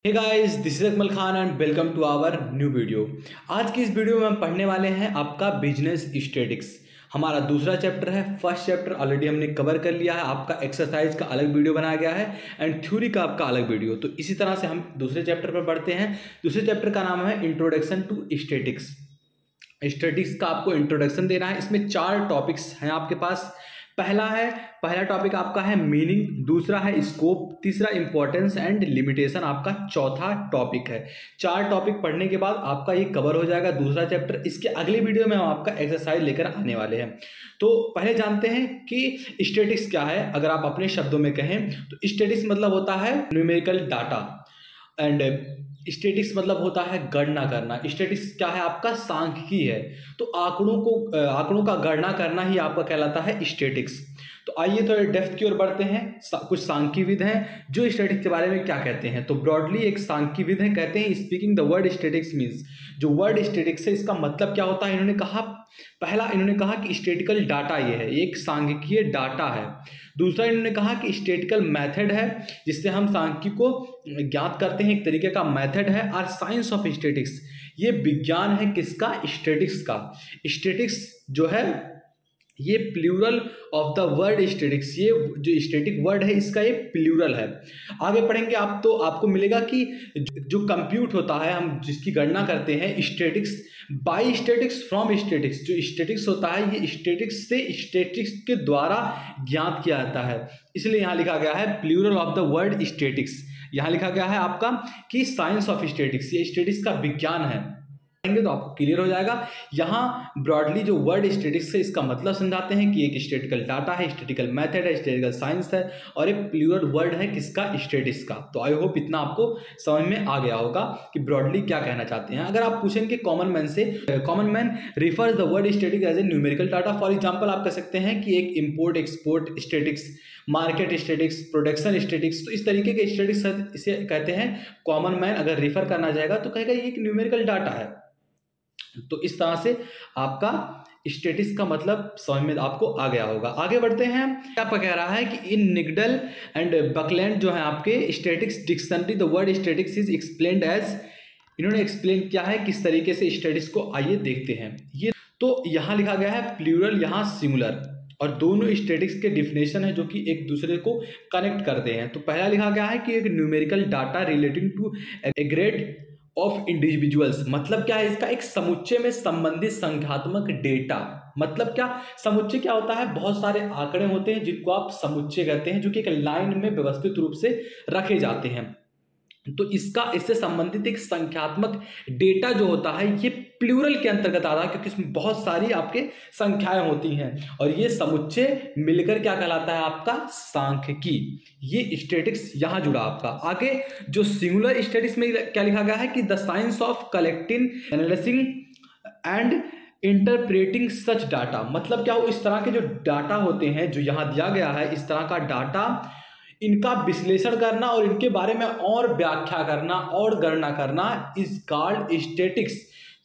Hey guys, this is Akmal Khan and welcome to our new video. आज की इस video में हम पढ़ने वाले हैं आपका बिजनेस स्टैटिक्स। हमारा दूसरा चैप्टर है। फर्स्ट चैप्टर ऑलरेडी हमने कवर कर लिया है, आपका एक्सरसाइज का अलग वीडियो बनाया गया है एंड थ्योरी का आपका अलग वीडियो। तो इसी तरह से हम दूसरे चैप्टर पर बढ़ते हैं। दूसरे चैप्टर का नाम है इंट्रोडक्शन टू स्टैटिक्स। स्टैटिक्स का आपको इंट्रोडक्शन देना है। इसमें 4 टॉपिक्स हैं आपके पास। पहला टॉपिक आपका है मीनिंग, दूसरा है स्कोप, तीसरा इंपॉर्टेंस एंड लिमिटेशन आपका चौथा टॉपिक है। 4 टॉपिक पढ़ने के बाद आपका ये कवर हो जाएगा दूसरा चैप्टर। इसके अगले वीडियो में हम आपका एक्सरसाइज लेकर आने वाले हैं। तो पहले जानते हैं कि स्टैटिक्स क्या है। अगर आप अपने शब्दों में कहें तो स्टैटिक्स मतलब होता है न्यूमेरिकल डाटा एंड स्टैटिक्स मतलब होता है गणना करना। स्टैटिक्स क्या है? आपका सांख्यिकी है। तो आंकड़ों का गणना करना ही आपका कहलाता है स्टैटिक्स। तो आइए थोड़े डेप्थ की ओर बढ़ते हैं। कुछ सांख्यिकीविद हैं जो स्टैटिक्स के बारे में क्या कहते हैं। तो ब्रॉडली एक सांख्यिकीविद है, कहते हैं speaking the word statics means, जो वर्ड स्टैटिक्स है इसका मतलब क्या होता है। इन्होंने कहा कि स्टैटिकल डाटा ये है, एक सांख्यिकीय डाटा है। दूसरा इन्होंने कहा कि स्टैटिकल मेथड है जिससे हम सांख्यिकी को ज्ञात करते हैं, एक तरीके का मेथड है। और साइंस ऑफ स्टैटिक्स, ये विज्ञान है किसका? स्टैटिक्स का। स्टैटिक्स जो है ये plural of the word statics, ये जो स्टैटिक वर्ड है इसका ये प्लूरल है। आगे पढ़ेंगे आप तो आपको मिलेगा कि जो कंप्यूट होता है, हम जिसकी गणना करते हैं statics by statics from statics, जो स्टैटिक्स होता है ये स्टैटिक्स से स्टैटिक्स के द्वारा ज्ञात किया जाता है। इसलिए यहाँ लिखा गया है plural of the word statics. यहाँ लिखा गया है आपका कि साइंस ऑफ स्टैटिक्स, ये स्टैटिक्स का विज्ञान है। तो आपको क्लियर हो जाएगा। यहाँ ब्रॉडली जो वर्ड स्टैटिक्स है इसका मतलब समझाते हैं कि एक स्टैटिकल डाटा है, स्टैटिकल मेथड है, स्टैटिकल साइंस है और एक प्लूरल वर्ड है किसका? स्टैटिक्स का। तो आई होप इतना आपको समझ में आ गया होगा कि ब्रॉडली क्या कहना चाहते हैं। अगर आप पूछेंगे कॉमन मैन से, common man refers the word static as a numerical data. For example आप कह सकते हैं कि एक import export statics, market statics, production statics. तो इस तरीके के स्टैटिक्स इसे कहते हैं। कॉमन मैन अगर रिफर करना चाहेगा तो कहेगा ये एक न्यूमेरिकल डाटा है। तो इस तरह से आपका स्टैटिक्स का मतलब समझ में आपको आ गया होगा। आगे बढ़ते हैं। क्या कह रहा है कि इन निगडल एंड बकलैंड जो है आपके statistics dictionary the word statistics is explained as, इन्होंने एक्सप्लेन किया है किस तरीके से स्टैटिक्स को, आइए देखते हैं। ये तो यहाँ लिखा गया है प्लूरल, यहाँ सिंगुलर, और दोनों स्टैटिक्स के डिफिनेशन है जो कि एक दूसरे को कनेक्ट करते हैं। तो पहला लिखा गया है कि एक numerical data relating to aggregate of individuals. मतलब क्या है इसका? एक समुच्चय में संबंधित संख्यात्मक डेटा। मतलब क्या? समुच्चय क्या होता है? बहुत सारे आंकड़े होते हैं जिनको आप समुच्चय कहते हैं, जो कि एक लाइन में व्यवस्थित रूप से रखे जाते हैं। तो इससे संबंधित एक संख्यात्मक डेटा जो होता है ये प्लूरल के अंतर्गत आता है, क्योंकि इसमें बहुत सारी आपके संख्याएं होती हैं और ये समुच्चय मिलकर क्या कहलाता है? आपका सांख्यिकी। ये स्टैटिक्स यहाँ जुड़ा आपका। आगे जो सिंगुलर स्टैटिक्स में क्या लिखा गया है कि the science of collecting, analysing and interpreting such data. मतलब क्या? वो इस तरह के जो डाटा होते हैं जो यहाँ दिया गया है, इस तरह का डाटा, इनका विश्लेषण करना और इनके बारे में और व्याख्या करना और गणना करना इज कॉल्ड स्टैटिक्स।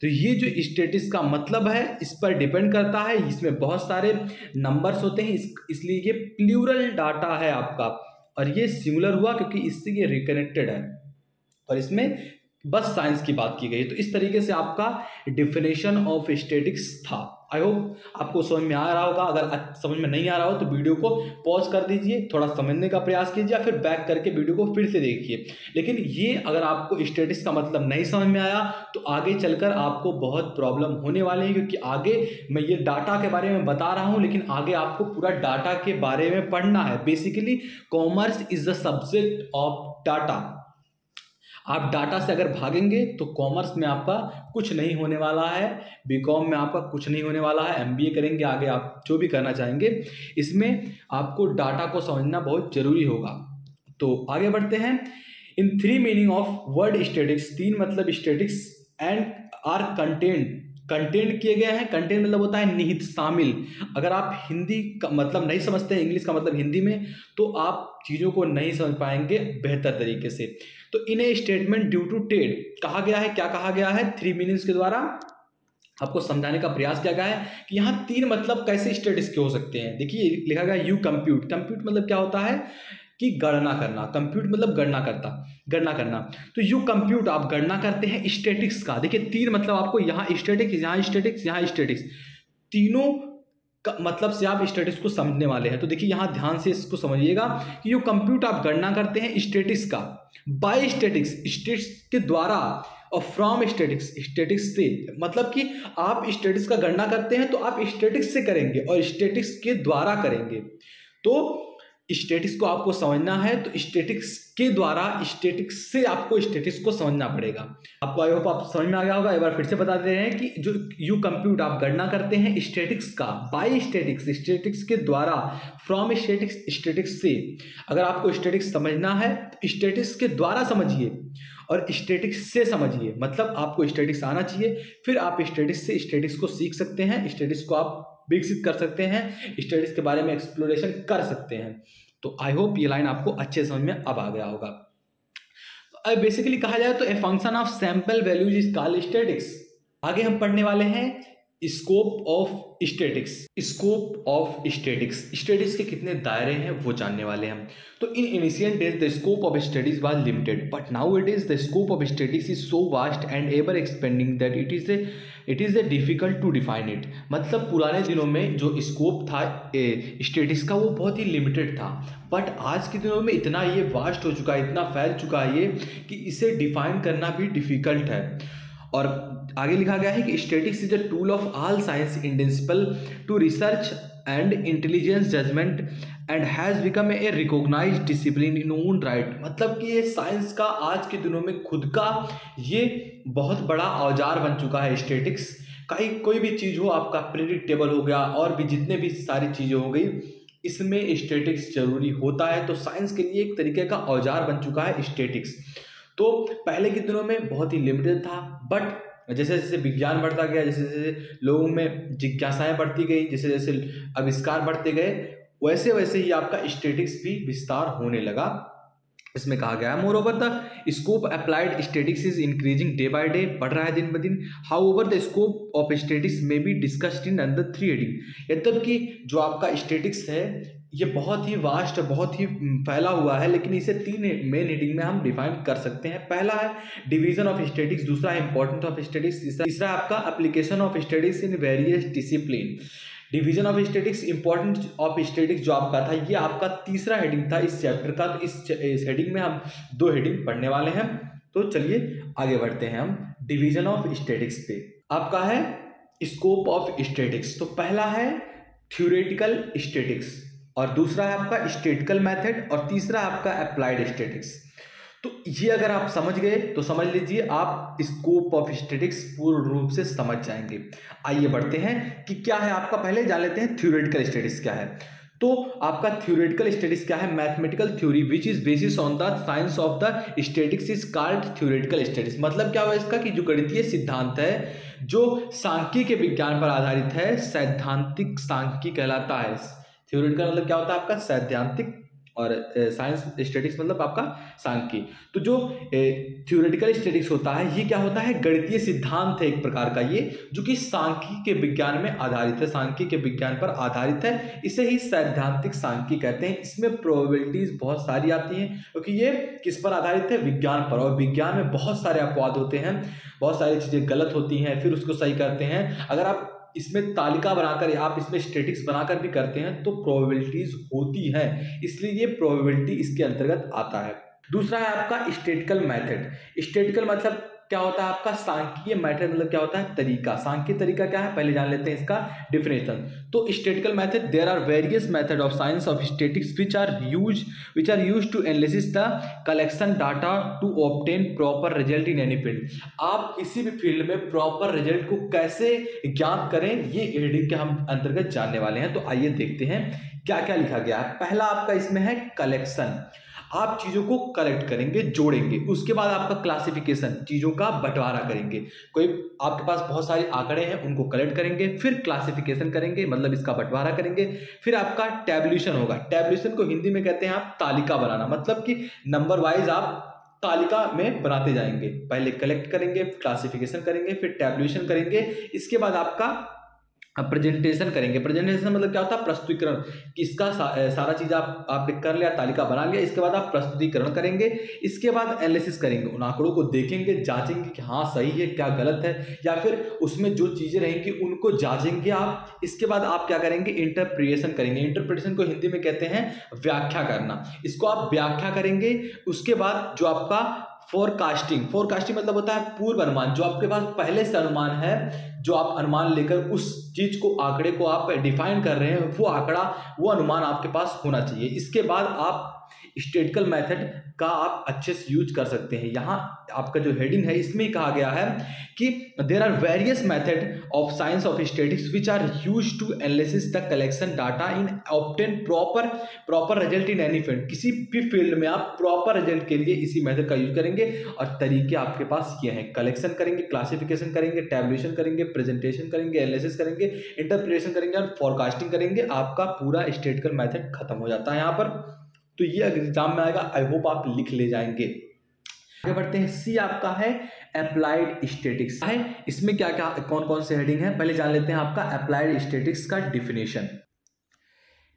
तो ये जो स्टैटिक्स का मतलब है इस पर डिपेंड करता है। इसमें बहुत सारे नंबर्स होते हैं, इसलिए ये प्लूरल डाटा है आपका। और ये सिंगुलर हुआ क्योंकि इससे ये रिकनेक्टेड है और इसमें बस साइंस की बात की गई। तो इस तरीके से आपका डिफिनेशन ऑफ स्टैटिक्स था। आई होप आपको समझ में आ रहा होगा। अगर समझ में नहीं आ रहा हो तो वीडियो को पॉज कर दीजिए, थोड़ा समझने का प्रयास कीजिए, फिर बैक करके वीडियो को फिर से देखिए। लेकिन ये अगर आपको स्टैटिक्स का मतलब नहीं समझ में आया तो आगे चलकर आपको बहुत प्रॉब्लम होने वाली है, क्योंकि आगे मैं ये डाटा के बारे में बता रहा हूँ लेकिन आगे आपको पूरा डाटा के बारे में पढ़ना है। Basically commerce is the subject of data. आप डाटा से अगर भागेंगे तो कॉमर्स में आपका कुछ नहीं होने वाला है, बीकॉम में आपका कुछ नहीं होने वाला है, एमबीए करेंगे आगे आप जो भी करना चाहेंगे, इसमें आपको डाटा को समझना बहुत जरूरी होगा। तो आगे बढ़ते हैं। इन 3 मीनिंग ऑफ वर्ड स्टैटिक्स, 3 मतलब स्टैटिक्स एंड आर कंटेंट किए गए हैं। कंटेंट मतलब होता है निहित, शामिल। अगर आप हिंदी का मतलब नहीं समझते हैं, इंग्लिश का मतलब हिंदी में, तो आप चीज़ों को नहीं समझ पाएंगे बेहतर तरीके से। तो in a statement due to Ted कहा गया है, क्या कहा गया है? 3 मीनिंग्स के द्वारा आपको समझाने का प्रयास किया गया है कि यहाँ 3 मतलब कैसे स्टैटिक्स के हो सकते हैं। देखिए लिखा गया यू कंप्यूट। कंप्यूट मतलब क्या होता है? कि गणना करना, कंप्यूट मतलब गणना करना। तो यू कंप्यूट, आप गणना करते हैं स्टैटिक्स का। देखिए तीन मतलब आपको यहाँ स्टैटिक्स, यहाँ स्टैटिक्स, यहाँ स्टैटिक्स, तीनों मतलब से आप स्टैटिक्स को समझने वाले हैं। तो देखिए यहाँ ध्यान से इसको समझिएगा कि यू कंप्यूट, आप गणना करते हैं स्टैटिक्स का बाय स्टैटिक्स, स्टैटिक्स के द्वारा, और फ्रॉम स्टैटिक्स, स्टैटिक्स से, मतलब कि आप स्टैटिक्स का गणना करते हैं तो आप स्टैटिक्स से करेंगे और स्टैटिक्स के द्वारा करेंगे। तो स्टैटिक्स को आपको समझना है तो स्टैटिक्स के द्वारा, स्टैटिक्स से आपको स्टैटिक्स को समझना पड़ेगा। आपको आई होप आप समझ में आ गया होगा। एक बार फिर से बता दे रहे हैं कि जो यू कंप्यूट, आप गणना करते हैं स्टैटिक्स का बाय स्टैटिक्स, स्टैटिक्स के द्वारा, फ्रॉम स्टैटिक्स, स्टैटिक्स से। अगर आपको स्टैटिक्स समझना है तो स्टैटिक्स के द्वारा समझिए और स्टैटिक्स से समझिए, मतलब आपको स्टैटिक्स आना चाहिए, फिर आप स्टैटिक्स से स्टैटिक्स को सीख सकते हैं, स्टैटिक्स को आप विकसित कर सकते हैं, स्टैटिक्स के बारे में एक्सप्लोरेशन कर सकते हैं। तो आई होप ये लाइन आपको अच्छे समझ में अब आ गया होगा। अब बेसिकली कहा जाए तो a function of sample values is called statistics. आगे हम पढ़ने वाले हैं scope of statistics. Scope of statistics, statistics के कितने दायरे हैं वो जानने वाले हैं। तो in initial days the scope of studies was limited, but now it is the scope of statistics is so vast and ever expanding that it is difficult to define it. मतलब पुराने दिनों में जो स्कोप था statics का वो बहुत ही limited था, बट आज के दिनों में इतना ये वास्ट हो चुका है, इतना फैल चुका है ये कि इसे डिफाइन करना भी डिफिकल्ट है। और आगे लिखा गया है कि statistics is a tool of all science indispensable to research and intelligence judgement and has become a recognised discipline in own right. मतलब कि ये साइंस का आज के दिनों में खुद का ये बहुत बड़ा औजार बन चुका है स्टैटिक्स। कोई भी चीज़ हो, आपका प्रेडिक्टेबल हो गया और भी जितने भी सारी चीज़ें हो गई, इसमें स्टैटिक्स जरूरी होता है। तो साइंस के लिए एक तरीके का औजार बन चुका है स्टैटिक्स। तो पहले के दिनों में बहुत ही लिमिटेड था, बट जैसे जैसे विज्ञान बढ़ता गया, जैसे जैसे लोगों में जिज्ञासाएं बढ़ती गई, जैसे जैसे आविष्कार बढ़ते गए, वैसे वैसे ही आपका स्टैटिक्स भी विस्तार होने लगा। इसमें कहा गया है moreover the scope applied statics is increasing day by day, बढ़ रहा है दिन ब दिन। However the scope of statics में be discussed in under 3 heading. मतलब कि जो आपका स्टैटिक्स है ये बहुत ही वास्ट, बहुत ही फैला हुआ है, लेकिन इसे 3 मेन हेडिंग में हम डिफाइन कर सकते हैं। पहला है डिवीजन ऑफ स्टैटिक्स, दूसरा है इंपॉर्टेंस ऑफ स्टैटिक्स, तीसरा आपका application of statics in various discipline. Division of statics, importance of statics जो आपका था, ये आपका तीसरा हेडिंग था इस चैप्टर का। तो इस हेडिंग में हम 2 हेडिंग पढ़ने वाले हैं। तो चलिए आगे बढ़ते हैं हम डिवीजन ऑफ स्टैटिक्स पे। आपका है स्कोप ऑफ स्टैटिक्स। तो पहला है थ्योरेटिकल स्टैटिक्स, और दूसरा है आपका स्टैटिकल मेथड, और तीसरा आपका अप्लाइड स्टैटिक्स। तो ये अगर आप समझ गए तो समझ लीजिए आप स्कोप ऑफ स्टैटिक्स पूर्ण रूप से समझ जाएंगे। आइए बढ़ते हैं कि क्या है आपका, पहले जान लेते हैं थ्योरेटिकल स्टैटिक्स क्या है। तो आपका थ्योरेटिकल स्टैटिक्स क्या है, mathematical theory which is basis on the science of the statics is called theoretical statics. मतलब क्या हुआ इसका कि जो गणितीय सिद्धांत है जो सांख्यिकी के विज्ञान पर आधारित है, सैद्धांतिक सांख्यिकी कहलाता है। थ्योरेटिकल मतलब क्या होता है आपका सैद्धांतिक, और साइंस स्टैटिक्स मतलब आपका सांख्यिकी। तो जो थ्योरेटिकल स्टैटिक्स होता है ये क्या होता है, गणितीय सिद्धांत है एक प्रकार का ये, जो कि सांख्यिकी के विज्ञान में आधारित है, सांख्यिकी के विज्ञान पर आधारित है। इसे ही सैद्धांतिक सांख्यिकी कहते हैं। इसमें प्रोबेबिलिटीज बहुत सारी आती हैं, क्योंकि ये किस पर आधारित है, विज्ञान पर, और विज्ञान में बहुत सारे अपवाद होते हैं, बहुत सारी चीज़ें गलत होती हैं, फिर उसको सही करते हैं। अगर आप इसमें तालिका बनाकर या आप इसमें स्टैटिक्स बनाकर भी करते हैं तो प्रोबेबिलिटीज होती है, इसलिए ये प्रोबेबिलिटी इसके अंतर्गत आता है। दूसरा है आपका स्टैटिकल मेथड। स्टैटिकल मतलब क्या होता है आपका सांख्यिकीय, मेथड मतलब क्या होता है तरीका। सांख्यिकीय तरीका क्या है पहले जान लेते हैं इसका डेफिनेशन। तो statistical method, there are various method of science of statistics which are used to analysis the collection data to obtain proper result in any field. आप किसी भी फील्ड में प्रॉपर रिजल्ट को कैसे ज्ञात करें, ये हेडिंग के हम अंतर्गत जानने वाले हैं। तो आइए देखते हैं क्या क्या लिखा गया है। पहला आपका इसमें है कलेक्शन, आप चीजों को कलेक्ट करेंगे, जोड़ेंगे। उसके बाद आपका क्लासिफिकेशन, चीजों का बंटवारा करेंगे। कोई आपके पास बहुत सारे आंकड़े हैं उनको कलेक्ट करेंगे, फिर क्लासिफिकेशन करेंगे मतलब इसका बंटवारा करेंगे। फिर आपका टैब्यूलेशन होगा। टैब्यूलेशन को हिंदी में कहते हैं आप तालिका बनाना, मतलब कि नंबर वाइज आप तालिका में बनाते जाएंगे। पहले कलेक्ट करेंगे, क्लासिफिकेशन करेंगे, फिर टैब्यूलेशन करेंगे। इसके बाद आपका अब प्रेजेंटेशन करेंगे। प्रेजेंटेशन मतलब क्या होता है? प्रस्तुतिकरण। कि इसका सारा चीज़ आपने कर लिया, तालिका बना लिया, इसके बाद आप प्रस्तुतिकरण करेंगे। इसके बाद एनालिसिस करेंगे, उन आंकड़ों को देखेंगे, जांचेंगे कि हाँ सही है, क्या गलत है, या फिर उसमें जो चीज़ें रहेंगी उनको जांचेंगे आप। इसके बाद आप क्या करेंगे? इंटरप्रिटेशन करेंगे। इंटरप्रिटेशन को हिंदी में कहते हैं व्याख्या करना। इसको आप व्याख्या करेंगे। उसके बाद जो आपका फोरकास्टिंग मतलब होता है पूर्व अनुमान। जो आपके पास पहले से अनुमान है, जो आप अनुमान लेकर उस चीज को, आंकड़े को आप डिफाइन कर रहे हैं, वो आंकड़ा, वो अनुमान आपके पास होना चाहिए। इसके बाद आप स्टैटिस्टिकल मेथड का आप अच्छे से यूज कर सकते हैं। यहाँ आपका जो हेडिंग है इसमें कहा गया है कि there are various method of science of statistics which are used to analysis the collection data in obtain proper result in any field. किसी भी फील्ड में आप प्रॉपर रिजल्ट के लिए इसी मेथड का यूज करेंगे। और तरीके आपके पास ये हैं: कलेक्शन करेंगे, क्लासिफिकेशन करेंगे, टैबुलेशन करेंगे, प्रेजेंटेशन करेंगे, एनालिसिस करेंगे, इंटरप्रिटेशन करेंगे और फोरकास्टिंग करेंगे। आपका पूरा स्टैटिस्टिकल मेथड खत्म हो जाता है यहाँ पर। तो ये एग्जाम में आएगा, आई होप आप लिख ले जाएंगे। आगे बढ़ते हैं। सी आपका है अप्लाइड स्टैटिस्टिक्स है। इसमें क्या क्या कौन कौन से हेडिंग है, पहले जान लेते हैं आपका अप्लाइड स्टैटिस्टिक्स का डिफिनेशन।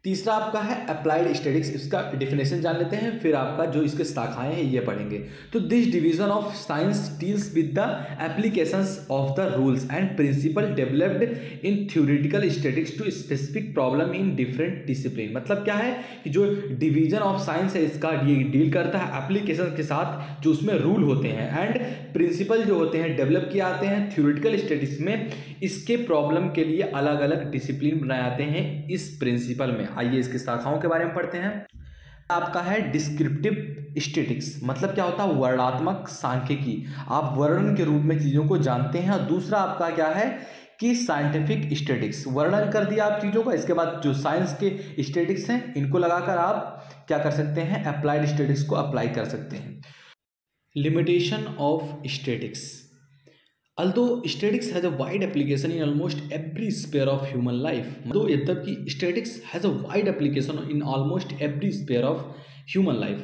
तीसरा आपका है अप्लाइड स्टैटिस्टिक्स, इसका डिफिनेशन जान लेते हैं, फिर आपका जो इसके शाखाएं हैं ये पढ़ेंगे। तो this division of science deals with the applications of the rules and principle developed in theoretical statistics to specific problem in different discipline. मतलब क्या है कि जो डिवीजन ऑफ साइंस है इसका ये डील करता है एप्लीकेशन के साथ, जो उसमें रूल होते हैं एंड प्रिंसिपल जो होते हैं डेवलप किए आते हैं थ्योरेटिकल स्टैटिस्टिक्स में। इसके प्रॉब्लम के लिए अलग अलग डिसिप्लिन बनाए जाते हैं इस प्रिंसिपल में। आइए इसकी शाखाओं के बारे में पढ़ते हैं। आपका है डिस्क्रिप्टिव स्टैटिस्टिक्स, मतलब क्या होता है? वर्णनात्मक सांख्यिकी। आप वर्णन के रूप में चीजों को जानते हैं। और दूसरा आपका क्या है कि साइंटिफिक स्टैटिस्टिक्स, वर्णन कर दिया आप चीजों का। इसके बाद जो साइंस के स्टैटिस्टिक्स हैं इनको लगाकर आप क्या कर सकते हैं? अप्लाइड स्टैटिस्टिक्स को अप्लाई कर सकते हैं। Limitation of statistics. Although statistics has a wide application in almost every sphere of human life, यद्यपि statistics has a wide application in almost every sphere of human life,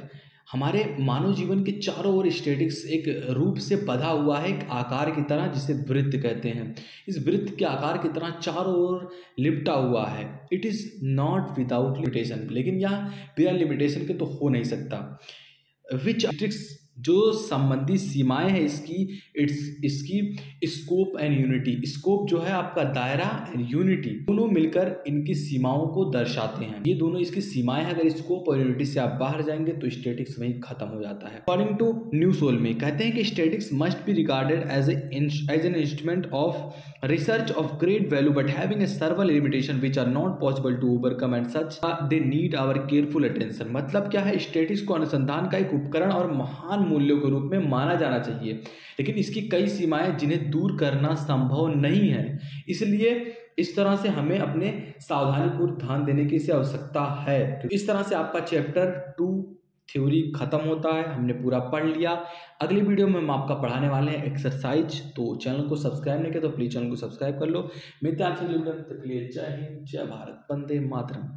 हमारे मानव जीवन के चारों ओर statistics एक रूप से बधा हुआ है, एक आकार की तरह, जिसे वृत्त कहते हैं। इस वृत्त के आकार की तरह चारों ओर लिपटा हुआ है। It is not without limitation, लेकिन यह बिना लिमिटेशन के तो हो नहीं सकता। विच स्टैटिस्टिक्स, जो संबंधी सीमाएं हैं इसकी स्कोप एंड यूनिटी। स्कोप जो है आपका दायरा एंड यूनिटी, दोनों मिलकर इनकी सीमाओं को दर्शाते हैं। ये दोनों इसकी सीमाएं हैं। अगर स्कोप और यूनिटी से आप बाहर जाएंगे तो स्टैटिस्टिक्स वहीं खत्म हो जाता है। अकॉर्डिंग टू न्यू सोल में कहते हैं कि statistics must be regarded as an instrument of research of great value but having a several limitation which are not possible to overcome and such they need our careful attention. मतलब क्या है? Statistics को अनुसंधान का एक उपकरण और महान मूल्यों के रूप में माना जाना चाहिए, लेकिन इसकी कई सीमाएं जिन्हें दूर करना संभव नहीं है। इसलिए इस तरह से हमें अपने सावधानीपूर्वक ध्यान देने की आवश्यकता है। तो इस तरह से आपका चैप्टर 2 थ्योरी खत्म होता है। हमने पूरा पढ़ लिया। अगली वीडियो में हम आपका पढ़ाने वाले हैं एक्सरसाइज। तो चैनल को सब्सक्राइब नहीं किया तो प्लीज चैनल को सब्सक्राइब कर लो। मिलते हैं आपसे अगली वीडियो में। तब तक के लिए जय हिंद, जय भारत, वंदे मातरम।